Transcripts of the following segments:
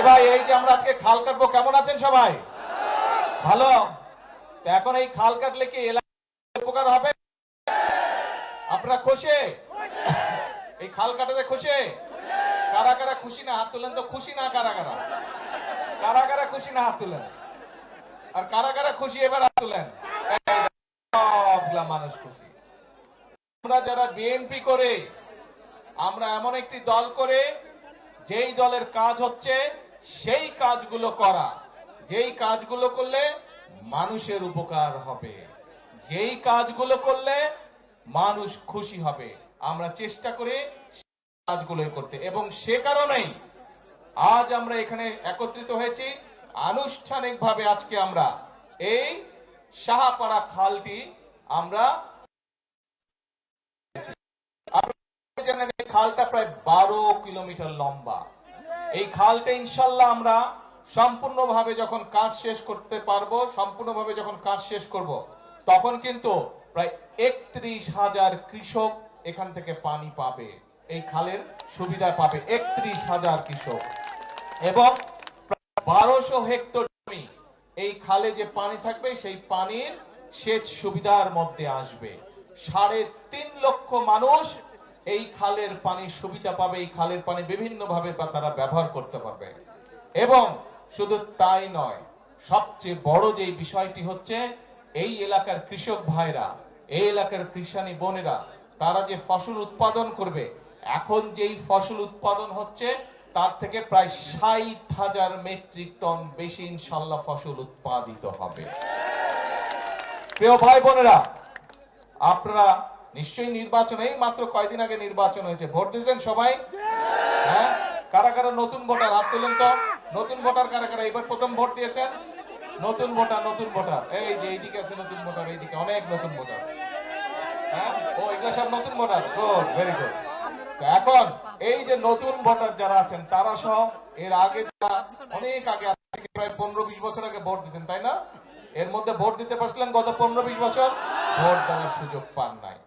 ভাই এই যে আমরা আজকে খাল কাটবো, কেমন আছেন সবাই? ভালো। তো এখন এই খাল কাটলে কি এলাকার উপকার হবে? আপনারা খুশি? এই খাল কাটাতে খুশি? কারা কারা খুশি না হাত তুলেন তো। খুশি না কারা কারা? কারা কারা খুশি না হাত তুলেন। আর কারা কারা খুশি এবার হাত তুলেন। সবগুলা মানুষ খুশি। আমরা যারা বিএনপি করে, আমরা এমন একটি দল করে যেই দলের কাজ হচ্ছে সেই কাজগুলো করা, যেই কাজগুলো করলে মানুষের উপকার হবে, যেই কাজগুলো করলে মানুষ খুশি হবে, আমরা চেষ্টা করি কাজগুলো করতে। এবং সে কারণেই আজ আমরা এখানে একত্রিত হয়েছি। আনুষ্ঠানিকভাবে আজকে আমরা এই সাহাপাড়া খালটি আমরা খালটা প্রায় 12 কিলোমিটার লম্বা। এই খালটা ইনশাল্লাহ আমরা সম্পূর্ণভাবে যখন কাজ শেষ করতে পারবো, সম্পূর্ণভাবে যখন কাজ শেষ করব, তখন কিন্তু প্রায় 31,000 কৃষক এখান থেকে পানি পাবে, এই খালের সুবিধা পাবে 31,000 কৃষক। এবং 1200 হেক্টর জমি এই খালে যে পানি থাকবে সেই পানির সেচ সুবিধার মধ্যে আসবে। 3.5 লক্ষ মানুষ এই খালের পানির সুবিধা পাবে, এই খালের পানি বিভিন্ন ভাবে তারা ব্যবহার করতে পারবে। এবং শুধু তাই নয়, সবচেয়ে বড় যে বিষয়টি হচ্ছে এই এলাকার কৃষক ভাইরা, এই এলাকার কৃষানি বোনেরা, তারা যে ফসল উৎপাদন করবে, এখন যেই ফসল উৎপাদন হচ্ছে তার থেকে প্রায় 60,000 মেট্রিক টন বেশি ইনশাল্লাহ ফসল উৎপাদিত হবে। প্রিয় ভাই বোনেরা, আপনারা নিশ্চয়ই নির্বাচন, এই মাত্র কয়েকদিন আগে নির্বাচন হয়েছে, ভোট দিয়েছেন সবাই? হ্যাঁ, কারা কারা নতুন ভোটার হাত তুলেন তো। নতুন ভোটার কারা কারা এবার প্রথম ভোট দিয়েছেন? নতুন ভোটার, নতুন ভোটার এই যে এইদিকে আছে নতুন ভোটার, এইদিকে অনেক নতুন ভোটার। হ্যাঁ, ও এগুলো সব নতুন ভোটার। Good, very good. এখন এই যে নতুন ভোটার যারা আছেন তারা সহ এর আগে অনেক আগে প্রায় 15-20 বছর আগে ভোট দিয়েছেন, তাই না? এর মধ্যে ভোট দিতে পারছিলেন গত 15-20 বছর? ভোট দেওয়ার সুযোগ পান নাই।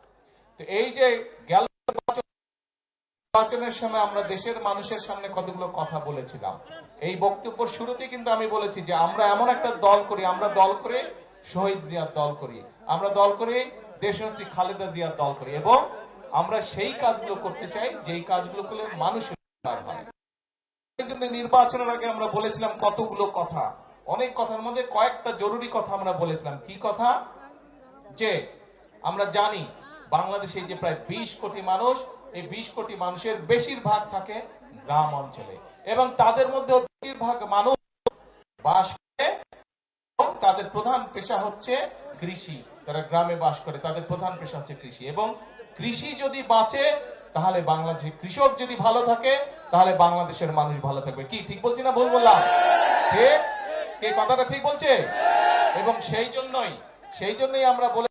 তো এই যে গেল নির্বাচনের সময় আমরা দেশের মানুষের সামনে কতগুলো কথা বলেছিলাম। এই বক্তব্য শুরুতে কিন্তু আমি বলেছি যে আমরা এমন একটা দল করি, আমরা দল করে শহীদ জিয়ার দল করি, আমরা দল করে দেশনেত্রী খালেদা জিয়ার দল করি, এবং আমরা সেই কাজগুলো করতে চাই যেই কাজগুলো করলে মানুষের উপকার হয়। নির্বাচনের আগে আমরা বলেছিলাম কতগুলো কথা, অনেক কথার মধ্যে কয়েকটা জরুরি কথা আমরা বলেছিলাম। কি কথা? যে আমরা জানি বাংলাদেশে যে প্রায় 20 কোটি মানুষ, এই 20 কোটি মানুষের বেশিরভাগ থাকে গ্রাম অঞ্চলে, এবং তাদের মধ্যে বেশিরভাগ মানুষ বাস করে, তাদের প্রধান পেশা হচ্ছে কৃষি। তারা গ্রামে বাস করে, তাদের প্রধান পেশা হচ্ছে কৃষি। এবং কৃষি যদি বাঁচে তাহলে বাংলাদেশে, কৃষক যদি ভালো থাকে তাহলে বাংলাদেশের মানুষ ভালো থাকবে। কি ঠিক বলছি না ভুল বললাম? ঠিক? কে কথাটা ঠিক বলছে? এবং সেই জন্যই আমরা বলে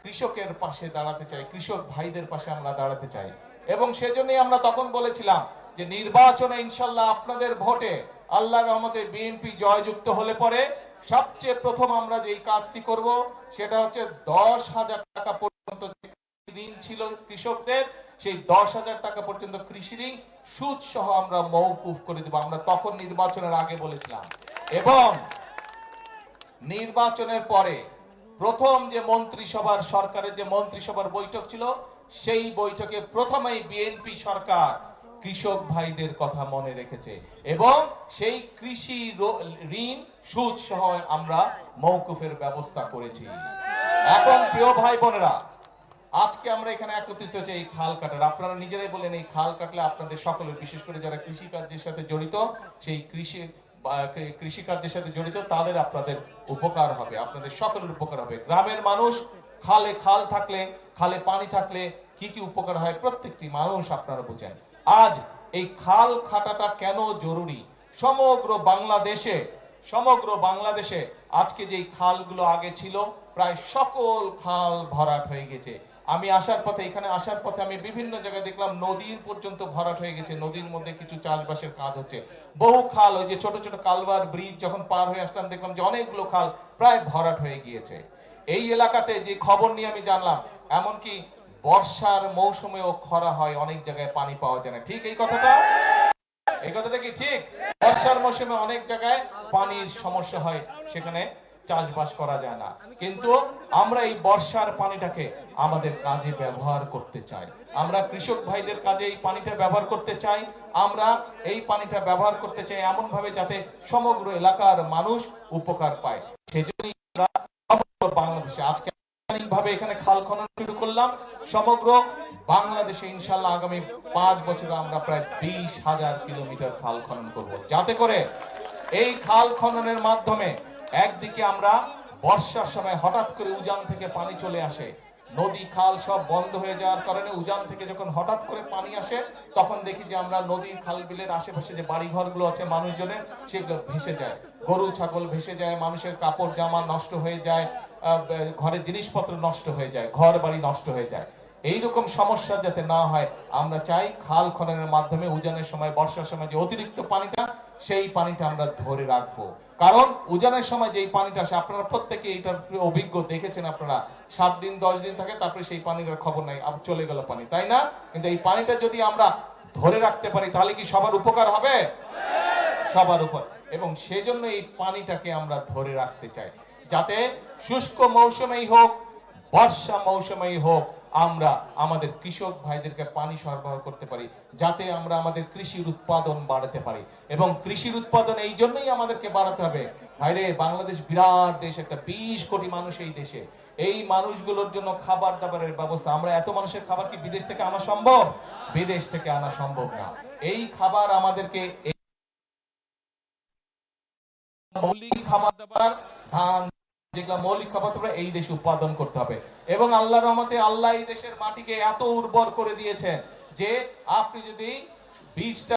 কৃষকের পাশে দাঁড়াতে চাই, কৃষক ভাইদের পাশে আমরা দাঁড়াতে চাই। এবং সেজন্যই আমরা তখন বলেছিলাম যে নির্বাচনে ইনশাল্লাহ আপনাদের ভোটে আল্লাহর রহমতে বিএনপি জয়যুক্ত হলে পরে সবচেয়ে প্রথম আমরা যেই কাজটি করব সেটা হচ্ছে 10,000 টাকা পর্যন্ত ঋণ ছিল কৃষকদের, সেই 10,000 টাকা পর্যন্ত কৃষি ঋণ সুদ সহ আমরা মওকুফ করে দেব। আমরা তখন নির্বাচনের আগে বলেছিলাম। এবং নির্বাচনের পরে প্রথম যে মন্ত্রিসভার, সরকারের যে মন্ত্রিসভার বৈঠক ছিল, সেই বৈঠকে প্রথমেই বিএনপি সরকার কৃষক ভাইদের কথা মনে রেখেছে, এবং সেই কৃষি ঋণ সুদ সহ আমরা মওকুফের ব্যবস্থা করেছি। এখন প্রিয় ভাই বোনেরা, আজকে আমরা এখানে একত্রিত হয়েছি এই খাল কাটার। আপনারা নিজেরাই বলেন এই খাল কাটলে আপনাদের সকলের, বিশেষ করে যারা কৃষিকার্যের সাথে জড়িত, সেই কৃষিকার্যের সাথে জড়িত তাদের, আপনাদের উপকার হবে, আপনাদের সকলের উপকার হবে। গ্রামের মানুষ, খাল থাকলে, খালে পানি থাকলে কি কি উপকার হয় প্রত্যেকটি মানুষ আপনারা বুঝেন। আজ এই খাল কাটাটা কেন জরুরি? সমগ্র বাংলাদেশে আজকে যেই খালগুলো আগে ছিল প্রায় সকল খাল ভরাট হয়ে গেছে। আমি এখানে আসার পথে আমি বিভিন্ন জায়গায় দেখলাম নদীর পর্যন্ত ভরাট হয়ে গেছে, নদীর মধ্যে কিছু চাষবাসের কাজ হচ্ছে। বহু খাল, ওই যে ছোট ছোট কালভার ব্রিজ যখন পার হয়ে আসলাম দেখলাম যে অনেকগুলো খাল প্রায় ভরাট হয়ে গিয়েছে। এই এলাকাতে যে খবর নিয়ে আমি জানলাম, এমনকি বর্ষার মৌসুমেও খরা হয়, অনেক জায়গায় পানি পাওয়া যায় না। ঠিক এই কথাটা? এই কথাটা কি ঠিক? বর্ষার মৌসুমে অনেক জায়গায় পানির সমস্যা হয়, সেখানে চাষবাস করা যায় না, কিন্তু আমরা এই বর্ষার পানিটাকে আমাদের কাজে ব্যবহার করতে চাই। আমরা কৃষক ভাইদের কাজে এই পানিটা ব্যবহার করতে চাই। আমরা এই পানিটা ব্যবহার করতে চাই এমন ভাবে যাতে সমগ্র এলাকার মানুষ উপকার পায়। সেজন্যই আমরা বাংলাদেশে আজকে ভাবে এখানে খাল খনন শুরু করলাম। সমগ্র বাংলাদেশে ইনশাল্লাহ আগামী 5 বছরে আমরা প্রায় 20,000 কিলোমিটার খাল খনন করব, যাতে করে এই খাল খননের মাধ্যমে একদিকে আমরা বর্ষার সময় হঠাৎ করে উজান থেকে পানি চলে আসে, নদী খাল সব বন্ধ হয়ে যাওয়ার কারণে উজান থেকে যখন হঠাৎ করে পানি আসে, তখন দেখি যে আমরা নদীর খাল বিলের আশেপাশে যে বাড়ি ঘরগুলো আছে মানুষজনের, সেগুলো ভেসে যায়, গরু ছাগল ভেসে যায়, মানুষের কাপড় জামা নষ্ট হয়ে যায়, ঘরের জিনিসপত্র নষ্ট হয়ে যায়, ঘর বাড়ি নষ্ট হয়ে যায়। এইরকম সমস্যা যাতে না হয় আমরা চাই খাল খননের মাধ্যমে উজানের সময়, বর্ষার সময় যে অতিরিক্ত পানিটা, সেই পানিটা আমরা ধরে রাখবো। কারণ উজানের সময় যেই পানিটা আসে, আপনারা প্রত্যেকে এইটার অভিজ্ঞ, দেখেছেন আপনারা, 7 দিন 10 দিন থাকে, তারপরে সেই পানির খবর নাই, আবার চলে গেল পানি, তাই না? কিন্তু এই পানিটা যদি আমরা ধরে রাখতে পারি তাহলে কি সবার উপকার হবে? সবার উপর। এবং সেজন্য এই পানিটাকে আমরা ধরে রাখতে চাই, যাতে শুষ্ক মৌসুমেই হোক, বর্ষা মৌসুমেই হোক, আমরা আমাদের কৃষক ভাইদেরকে পানি সরবরাহ করতে পারি, যাতে আমরা আমাদের কৃষির উৎপাদন বাড়াতে পারি। এবং কৃষির উৎপাদন এই জন্যই আমাদেরকে বাড়াতে হবে ভাইরে, বাংলাদেশ বিরাট দেশ, একটা 20 কোটি মানুষ এই দেশে। এই মানুষগুলোর জন্য খাবার দাবারের ব্যবস্থা, আমরা এত মানুষের খাবার কি বিদেশ থেকে আনা সম্ভব? বিদেশ থেকে আনা সম্ভব না। এই খাবার আমাদেরকে মৌলিক খাবার দাবার, ধান, যেগুলো মৌলিক খাবার দাবার এই দেশে উৎপাদন করতে হবে। এবং আল্লাহর রহমতে আল্লাহ এই দেশের মাটিকে এত উর্বর করে দিয়েছেন যে আপনি যদি বীজটা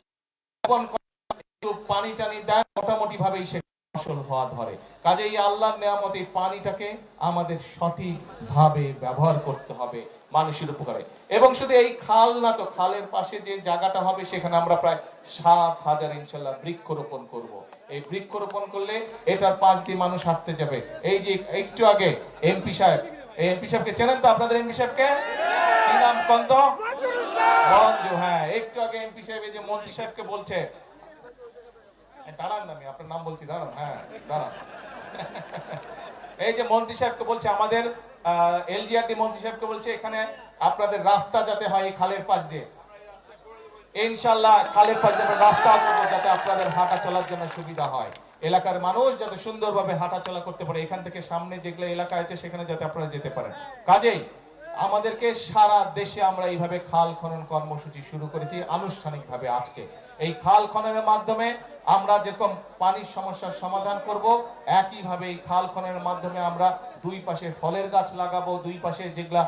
পানি টানি দেন, মোটামুটি ভাবেই সে ফসল হওয়া ধরে। কাজেই আল্লাহর নেয়ামত এই পানিটাকে আমাদের সঠিক ভাবে ব্যবহার করতে হবে মানুষের উপকারে। এবং শুধু এই খাল না, তো খালের পাশে যে জায়গাটা হবে সেখানে আমরা প্রায় 7,000 ইনশাল্লাহ বৃক্ষরোপণ করব। এই বৃক্ষরোপণ করলে এটার পাশ দিয়ে মানুষ হাঁটতে যাবে। এই যে একটু আগে এমপি সাহেব, এই এমপি সাহেবকে চেনেন তো আপনাদের? এমপি সাহেবকে কি নাম কন্ত? মঞ্জু। হ্যাঁ, একটু আগে এমপি সাহেব এই যে মন্ত্রী সাহেবকে বলছে, দাঁড়ান না, আমি আপনার নাম বলছি, দাঁড়ান, হ্যাঁ দাঁড়ান। এই যে মন্ত্রী সাহেবকে বলছে, আমাদের এলজিআরডি মন্ত্রী সাহেবকে বলছে, এখানে আপনাদের রাস্তা যাতে হয় এই খালের পাশ দিয়ে, ইনশাআল্লাহ খালের পাশ দিয়ে রাস্তা করবো, যাতে আপনাদের হাঁটা চলার জন্য সুবিধা হয়, এলাকার মানুষ যাতে সুন্দরভাবে হাঁটা চলা করতে পারে, এখান থেকে সামনে যেগুলো এলাকা আছে সেখানে যাতে আপনারা যেতে পারেন। কাজেই আমাদেরকে সারা দেশে আমরা এইভাবে খাল খনন কর্মসূচি শুরু করেছি আনুষ্ঠানিকভাবে। আজকে এই খাল খননের মাধ্যমে আমরা যেরকম পানির সমস্যার সমাধান করব, একইভাবে এই খাল খননের মাধ্যমে আমরা দুই পাশে ফলের গাছ লাগাবো, দুই পাশে যেগুলা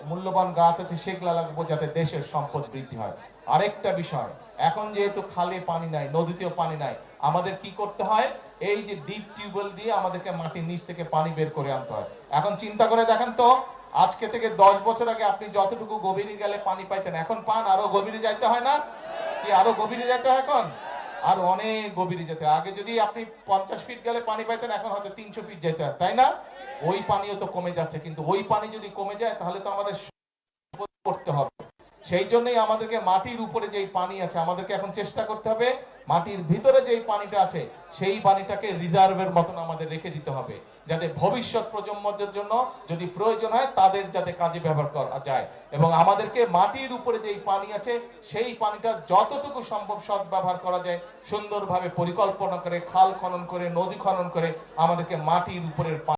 মূল্যবান গাছ আছে সেগুলা লাগাবো, যাতে দেশের সম্পদ বৃদ্ধি হয়। আরেকটা বিষয়, এখন যেহেতু খালে পানি নাই, নদীতেও পানি নাই, আমাদের কি করতে হয়? এই যে ডিপ টিউবওয়েল দিয়ে আমাদেরকে মাটির নিচ থেকে পানি বের করে আনতে হয়। এখন চিন্তা করে দেখেন তো, আজকে থেকে 10 বছর আগে আপনি যতটুকু গভীরে গেলে পানি পাইতেন, এখন পান আরো গভীরে যাইতে হয় না? কি আরো গভীরে যাইতে হয়? এখন আর অনেক গভীরে যেতে হয়। আগে যদি আপনি 50 ফিট গেলে পানি পাইতেন, এখন হয়তো 300 ফিট যেতে হয়, তাই না? ওই পানিও তো কমে যাচ্ছে, কিন্তু ওই পানি যদি কমে যায় তাহলে তো আমাদের করতে হবে। সেই জন্যই আমাদেরকে মাটির উপরে যেই পানি আছে, আমাদেরকে এখন চেষ্টা করতে হবে মাটির ভিতরে যেই পানিটা আছে সেই পানিটাকে রিজার্ভের মতন আমাদের রেখে দিতে হবে, যাতে ভবিষ্যৎ প্রজন্মদের জন্য যদি প্রয়োজন হয় তাদের যাতে কাজে ব্যবহার করা যায়। এবং আমাদেরকে মাটির উপরে যেই পানি আছে সেই পানিটা যতটুকু সম্ভব সৎ ব্যবহার করা যায়, সুন্দরভাবে পরিকল্পনা করে, খাল খনন করে, নদী খনন করে আমাদেরকে মাটির উপরের